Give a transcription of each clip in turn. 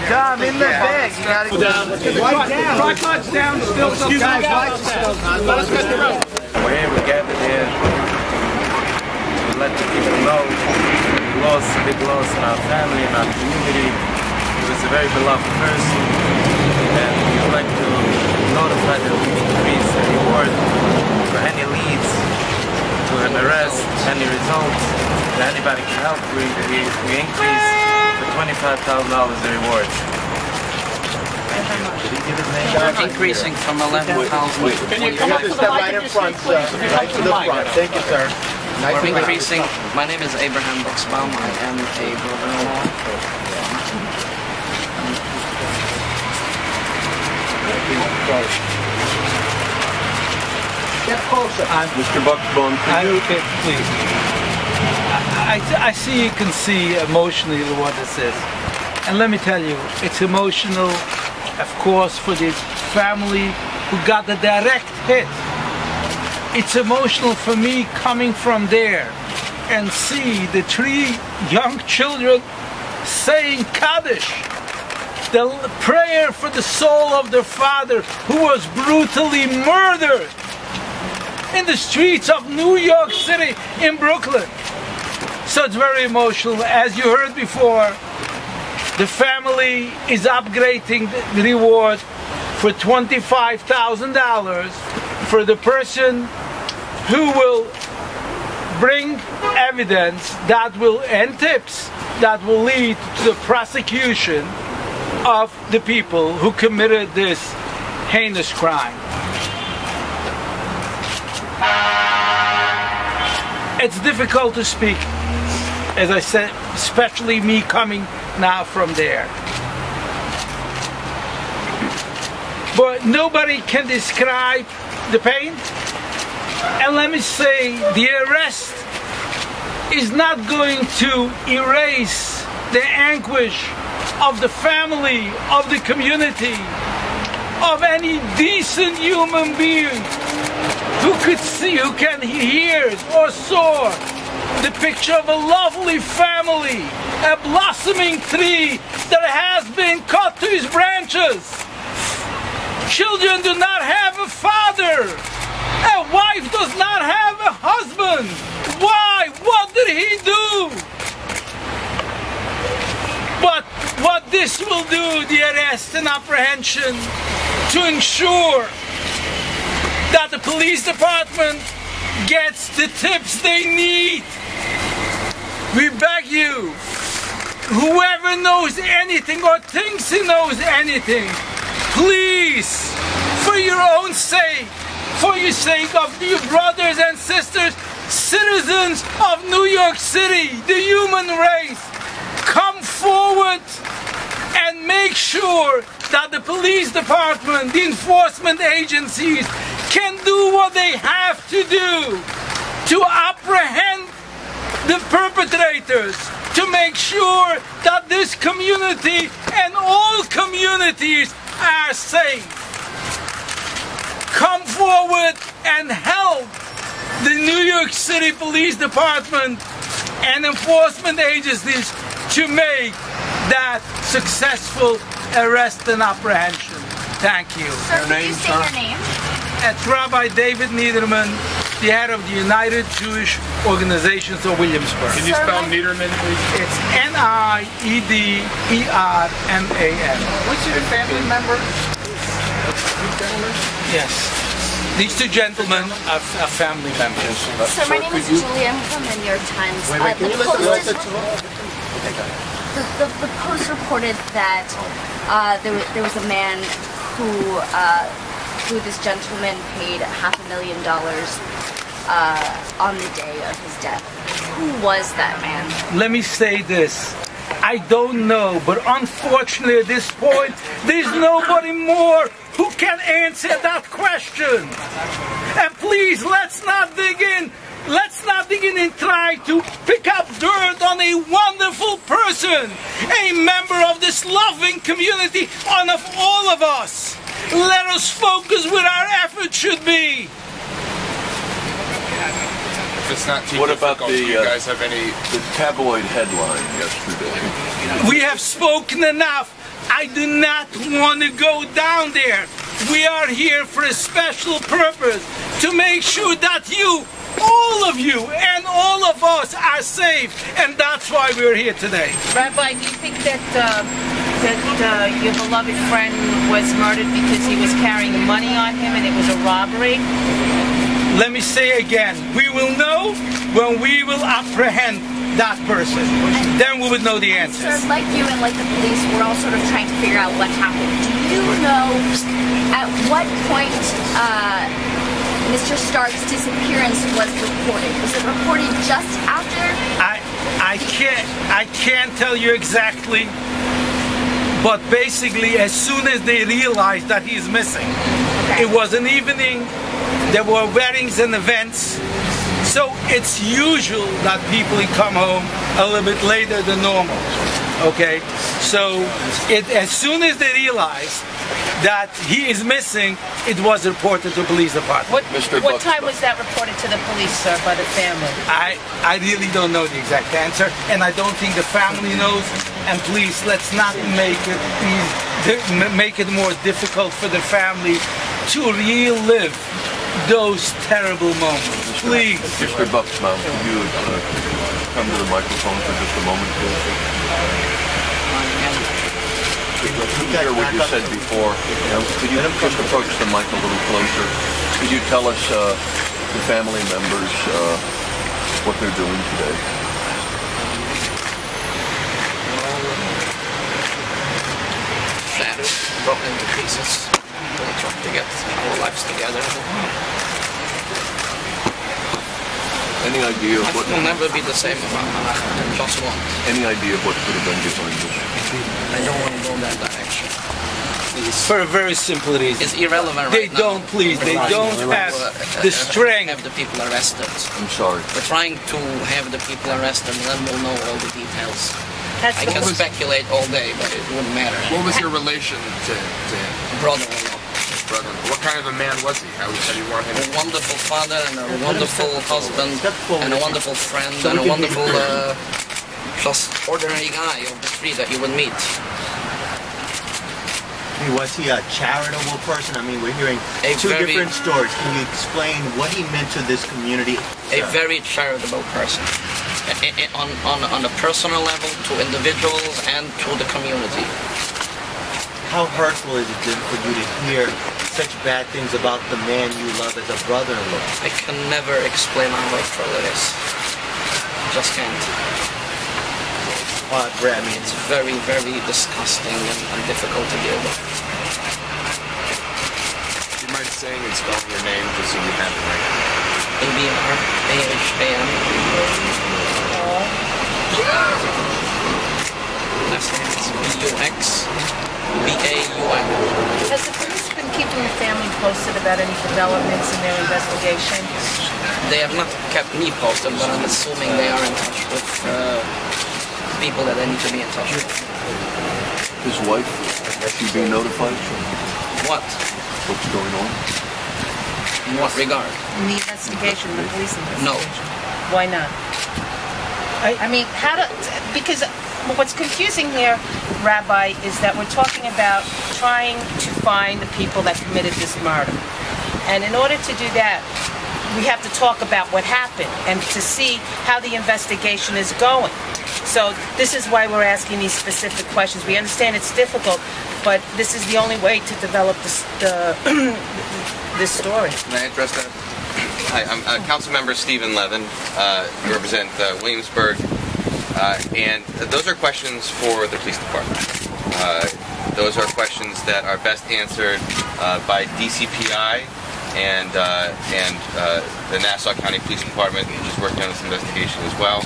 Dom, in the bag. You gotta go down. Tripods down, still some guys. Let us cut the rope. We're here, we gathered here. We'd like to people know we lost a big loss in our family, in our community. He was a very beloved person. And we'd like to notify that we increase the reward for any leads to an arrest, any results that anybody can help. We increase for $25,000 the reward. We're increasing from 11,000 to 25,000. Step right in front, sir. Right to the front. Thank you, sir. We're increasing. My name is Abraham Buxbaum. I am a brother-in-law. Get closer. Mr. Buxbaum, Okay, please. I see you can see emotionally what this is. And let me tell you, it's emotional, of course, for the family who got the direct hit. It's emotional for me coming from there and see the 3 young children saying Kaddish, the prayer for the soul of their father who was brutally murdered in the streets of New York City, in Brooklyn. So it's very emotional. As you heard before, the family is upgrading the reward for $25,000 for the person who will bring evidence that will, and tips that will lead to the prosecution of the people who committed this heinous crime. It's difficult to speak, as I said, especially me coming now from there. But nobody can describe the pain. And let me say, the arrest is not going to erase the anguish of the family, of the community, of any decent human being who could see, who can hear or saw the picture of a lovely family, a blossoming tree that has been cut to its branches. Children do not have a father. A wife does not have a husband. Why? What did he do? But what this will do, the arrest and apprehension, to ensure that the police department gets the tips they need. We beg you, whoever knows anything or thinks he knows anything, please, for your own sake, for your sake of your brothers and sisters, citizens of New York City, the human race, come forward and make sure that the police department, the enforcement agencies, can do what they have to do to apprehend the perpetrators, to make sure that this community and all communities are safe. Come forward and help the New York City Police Department and enforcement agencies to make that successful arrest and apprehension. Thank you. Sir, could you say your name? It's Rabbi David Niederman, the head of the United Jewish Organizations of Williamsburg. Can you spell Niederman, please? It's N-I-E-D-E-R-M-A-N. Which is a family member? Yes. These 2 gentlemen are family members. Sir, my name is Julia. I'm from the New York Times. The Post reported that there was a man who this gentleman paid $500,000 on the day of his death. Who was that man? Let me say this. I don't know, but unfortunately at this point, there's nobody more who can answer that question. And please, let's not dig in. Let's not dig in and try to pick up dirt on a wonderful person, a member of this loving community, and of all of us. Let us focus where our effort should be. If it's not too what about difficult, do you guys have any... the tabloid headline yesterday? We have spoken enough. I do not want to go down there. We are here for a special purpose, to make sure that you, all of you, and all of us are safe, and that's why we're here today. Rabbi, do you think that your beloved friend was murdered because he was carrying money on him and it was a robbery? Let me say again, we will know when we will apprehend that person. Then we would know the answers. Sir, like you and like the police, we're all sort of trying to figure out what happened. Do you know at what point Mr. Stark's disappearance was reported? Was it reported just after? I can't tell you exactly, but basically as soon as they realized that he's missing, it was an evening, there were weddings and events, so it's usual that people come home a little bit later than normal. Okay, so as soon as they realized that he is missing, it was reported to the police department. What time was that reported to the police, sir, by the family? I really don't know the exact answer, and I don't think the family knows. And please, let's not make it more difficult for the family to relive those terrible moments. Please. Mr. Buxbaum, could you come to the microphone for just a moment, please? To hear what you said before, could you just approach the mic a little closer? Could you tell us, the family members, what they're doing today? Shattered, broken into pieces. Really trying to get our lives together. Any idea of Life what... will never be the same about Menachem. Just one. Any idea of what could have been behind this? I don't want to go that direction. Please. For a very simple reason. It's irrelevant They right don't, now. please, they don't have the strength. Have the people arrested. I'm sorry. We're trying to have the people arrested, and then we'll know all the details. That's I can speculate all day, but it wouldn't matter. What was your relation to him? Brother-in-law. Brother. What kind of a man was he? How did you want him? A wonderful father, and a wonderful husband, and a wonderful friend, and a wonderful, just ordinary guy of the street that you would meet. I mean, was he a charitable person? I mean, we're hearing two different stories. Can you explain what he meant to this community? A very charitable person. On a personal level, to individuals and to the community. How hurtful is it then for you to hear such bad things about the man you love as a brother-in-law? I can never explain how hurtful it is. Just can't. Brad, I mean, it's very, very disgusting and difficult to deal with. Do you mind saying and spelling your name just so we have it right? A-B-R-A-H-A-M. Last name is B-U-X-B-A-U-M. Has the police been keeping the family posted about any developments in their investigation? They have not kept me posted, but I'm assuming they are in touch with people that they need to be in touch with. His wife, has she been notified? What? What's going on? In what regard? In the investigation, the police investigation? No. Why not? I mean, because what's confusing here, Rabbi, is that we're talking about trying to find the people that committed this murder. And in order to do that, we have to talk about what happened and to see how the investigation is going. So this is why we're asking these specific questions. We understand it's difficult, but this is the only way to develop this story. May I address that? Hi, I'm Councilmember Stephen Levin. You represent Williamsburg. And those are questions for the police department. Those are questions that are best answered by DCPI and the Nassau County Police Department, which is working on this investigation as well.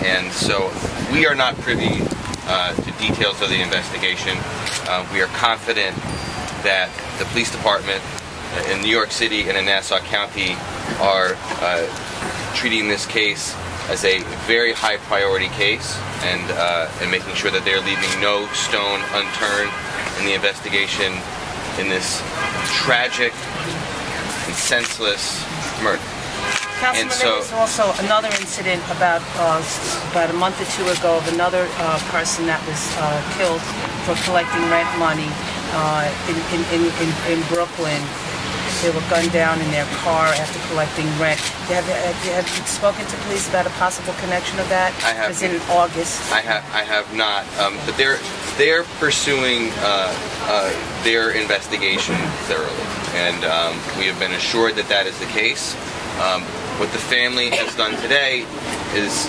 And so we are not privy to details of the investigation. We are confident that the police department in New York City and in Nassau County are treating this case as a very high priority case and making sure that they're leaving no stone unturned in the investigation in this tragic and senseless murder. Councilman, there was also another incident about a month or two ago of another person that was killed for collecting rent money in Brooklyn. They were gunned down in their car after collecting rent. Have you spoken to police about a possible connection of that? I have. It was in August. I have not. But they're pursuing their investigation thoroughly, and we have been assured that that is the case. What the family has done today is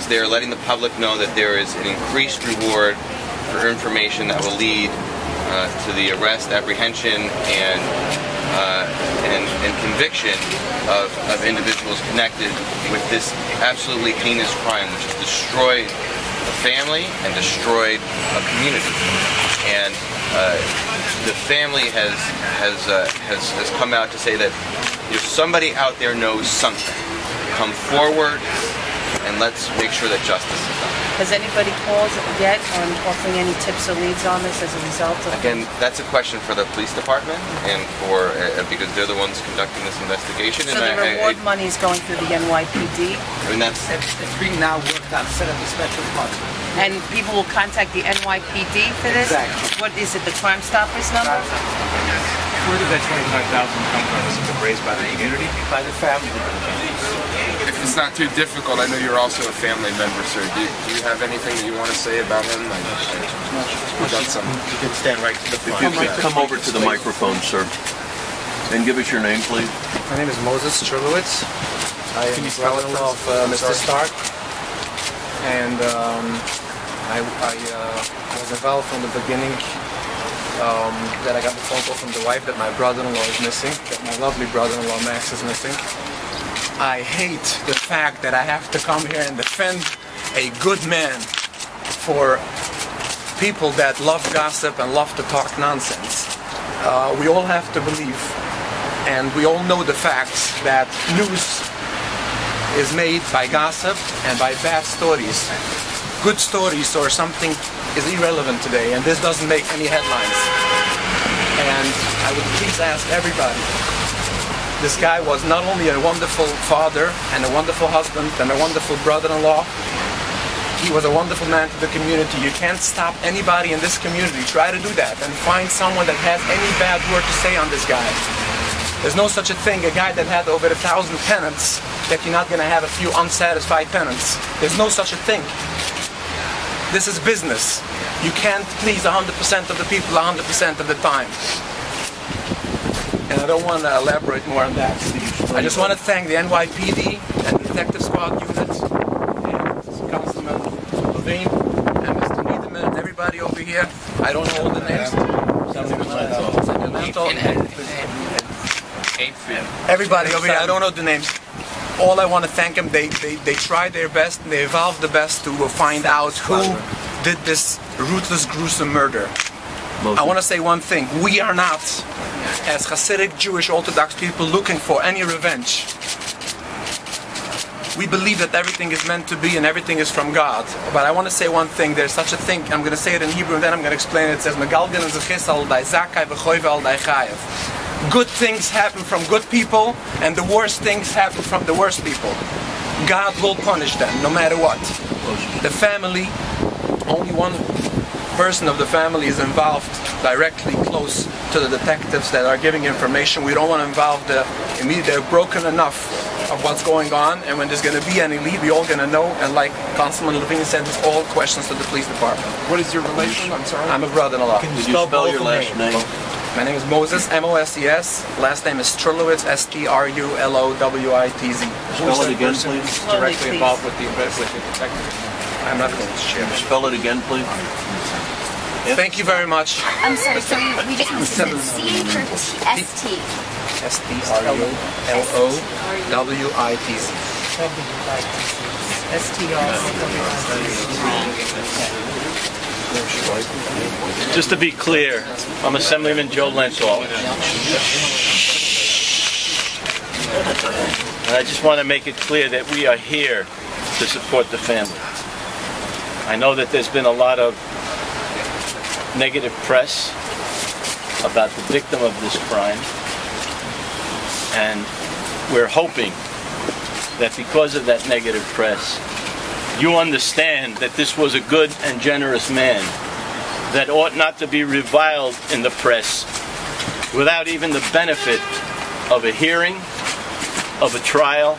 they're letting the public know that there is an increased reward for information that will lead to the arrest, apprehension, and conviction of individuals connected with this absolutely heinous crime, which has destroyed a family and destroyed a community. And the family has come out to say that if somebody out there knows something, come forward and let's make sure that justice is done. Has anybody called yet on offering any tips or leads on this as a result of... Again, that's a question for the police department and for because they're the ones conducting this investigation. So the reward money is going through the NYPD? I mean, it's being now worked on, set up a special fund. And people will contact the NYPD for this? Exactly. What is it, the Crime Stoppers number? Where did that $25,000 come from? Was it raised by the community? By the family. If it's not too difficult, I know you're also a family member, sir. Do you have anything that you want to say about him? You can stand right to the front. If you could come over to the microphone, sir, and give us your name, please. My name is Moses Churlowitz. I am brother-in-law of Mr. Stark. And I was involved from the beginning that I got the phone call from the wife that my brother-in-law is missing, that my lovely brother-in-law Max is missing. I hate the fact that I have to come here and defend a good man for people that love gossip and love to talk nonsense. We all have to believe, and we all know the facts, that news is made by gossip and by bad stories. Good stories or something is irrelevant today, and this doesn't make any headlines. And I would please ask everybody, this guy was not only a wonderful father and a wonderful husband and a wonderful brother-in-law, he was a wonderful man to the community. You can't stop anybody in this community. Try to do that and find someone that has any bad word to say on this guy. There's no such a thing, a guy that had over 1,000 tenants, that you're not going to have a few unsatisfied tenants. There's no such a thing. This is business. You can't please 100% of the people 100% of the time. And I don't want to elaborate more on that. I just want to thank the NYPD and the Detective Squad unit and Councilman Levine and Mr. Niederman and everybody over here. I don't know all the names. Everybody over here, I don't know the names. All I want to thank them, they tried their best and they evolved the best to find out who did this ruthless, gruesome murder. I want to say one thing. We are not, as Hasidic Jewish Orthodox people, looking for any revenge. We believe that everything is meant to be and everything is from God. But I want to say one thing. There's such a thing. I'm going to say it in Hebrew and then I'm going to explain it. It says, good things happen from good people and the worst things happen from the worst people. God will punish them no matter what. The family, only one person of the family is involved directly close to the detectives that are giving information. We don't want to involve the immediate. They're broken enough of what's going on, and when there's going to be any lead, we're all going to know. And like Councilman Levine said, it's all questions to the police department. What is your relation? I'm sorry. I'm a brother-in-law. Can you spell your last name? My name is Moses, M-O-S-E-S. Last name is Strulowitz, S-T-R-U-L-O-W-I-T-Z. Spell it again, please. Directly involved with the detective. I'm not going to share. Spell it again, please. Thank you very much. I'm sorry, so we just need to C-H or S-T? S-T-R-U-L-O-W-I-T-Z. Just to be clear, I'm Assemblyman Joe Lenthal. And I just want to make it clear that we are here to support the family. I know that there's been a lot of negative press about the victim of this crime, and we're hoping that because of that negative press, you understand that this was a good and generous man that ought not to be reviled in the press without even the benefit of a hearing, of a trial,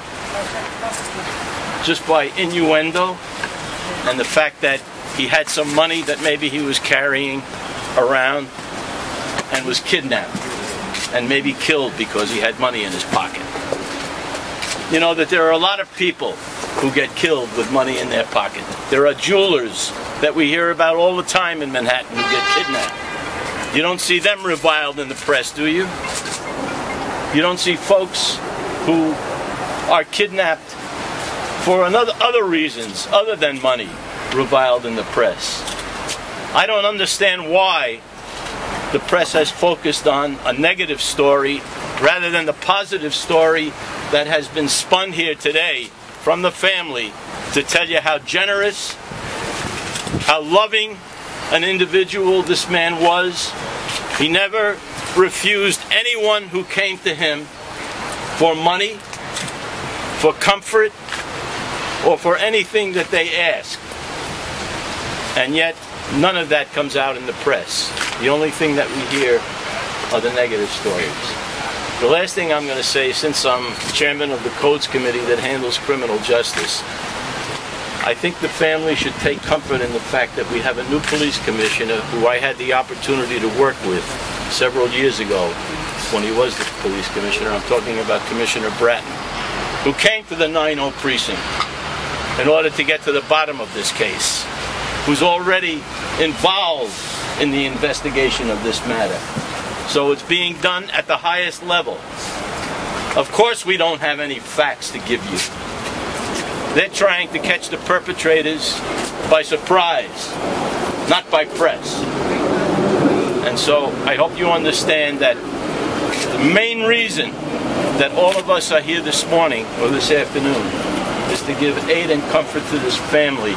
just by innuendo and the fact that he had some money that maybe he was carrying around and was kidnapped and maybe killed because he had money in his pocket. You know that there are a lot of people who get killed with money in their pocket. There are jewelers that we hear about all the time in Manhattan who get kidnapped. You don't see them reviled in the press, do you? You don't see folks who are kidnapped for other reasons other than money reviled in the press. I don't understand why the press has focused on a negative story rather than the positive story that has been spun here today from the family to tell you how generous, how loving an individual this man was. He never refused anyone who came to him for money, for comfort, or for anything that they asked. And yet, none of that comes out in the press. The only thing that we hear are the negative stories. The last thing I'm going to say, since I'm chairman of the Codes Committee that handles criminal justice, I think the family should take comfort in the fact that we have a new police commissioner who I had the opportunity to work with several years ago when he was the police commissioner. I'm talking about Commissioner Bratton, who came to the 9-0 precinct in order to get to the bottom of this case, who's already involved in the investigation of this matter. So it's being done at the highest level. Of course we don't have any facts to give you. They're trying to catch the perpetrators by surprise, not by press. And so I hope you understand that the main reason that all of us are here this morning or this afternoon is to give aid and comfort to this family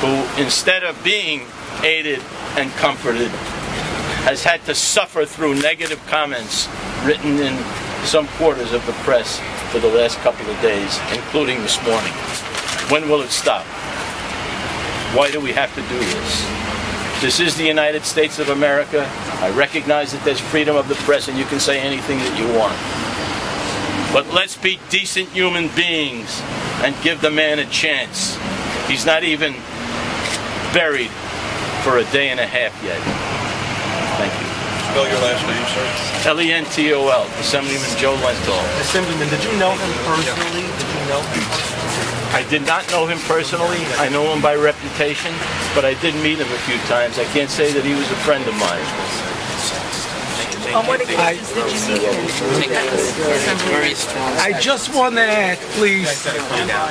who, instead of being aided and comforted, has had to suffer through negative comments written in some quarters of the press for the last couple of days, including this morning. When will it stop? Why do we have to do this? This is the United States of America. I recognize that there's freedom of the press and you can say anything that you want. But let's be decent human beings and give the man a chance. He's not even buried for a day and a half yet. Thank you. Spell your last name, sir. L-E-N-T-O-L, Assemblyman Joe Lenthal. Assemblyman, did you know him personally? Did you know him? I did not know him personally. I know him by reputation, but I did meet him a few times. I can't say that he was a friend of mine. On what occasions did you meet him? I just want to add, please.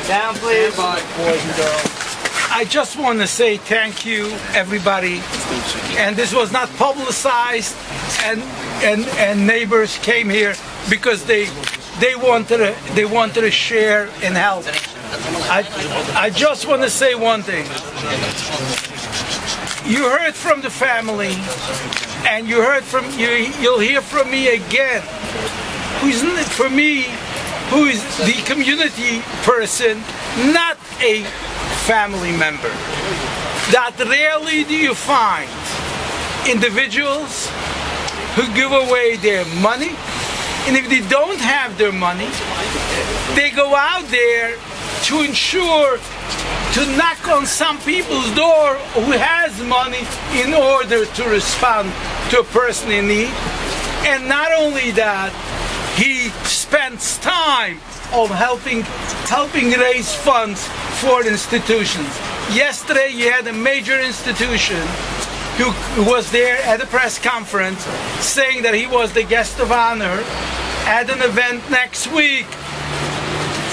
Down, please. Boys and girls. I just want to say thank you, everybody. And this was not publicized, and neighbors came here because they wanted to share and help. I just want to say one thing. You heard from the family, and you heard from you'll hear from me again. Who is the community person, not a family member. That rarely do you find individuals who give away their money, and if they don't have their money, they go out there to ensure to knock on some people's door who has money in order to respond to a person in need. And not only that, he spends time of helping raise funds for institutions. Yesterday you had a major institution who was there at a press conference saying that he was the guest of honor at an event next week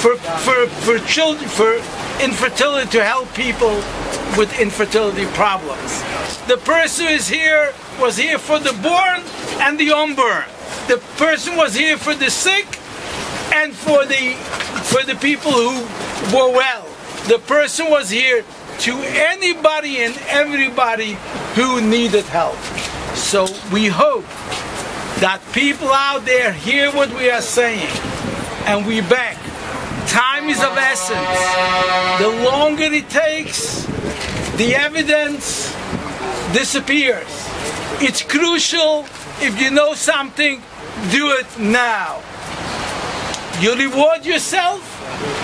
for children, for infertility, to help people with infertility problems. The person who is here was here for the born and the unborn. The person was here for the sick and for the people who were well. The person was here to anybody and everybody who needed help. So we hope that people out there hear what we are saying, and we beg Time is of essence. The longer it takes, the evidence disappears. It's crucial. If you know something, do it now. You reward yourself,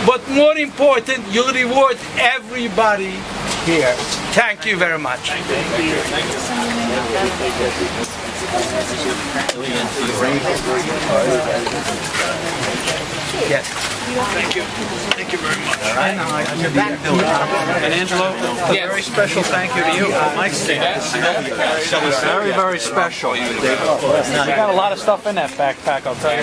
but more important, you'll reward everybody here. Thank you very much. Yes. Thank you. Thank you very much. All right. And Angelo, a very special thank you to you. Mike Very, very special. You got a lot of stuff in that backpack, I'll tell you.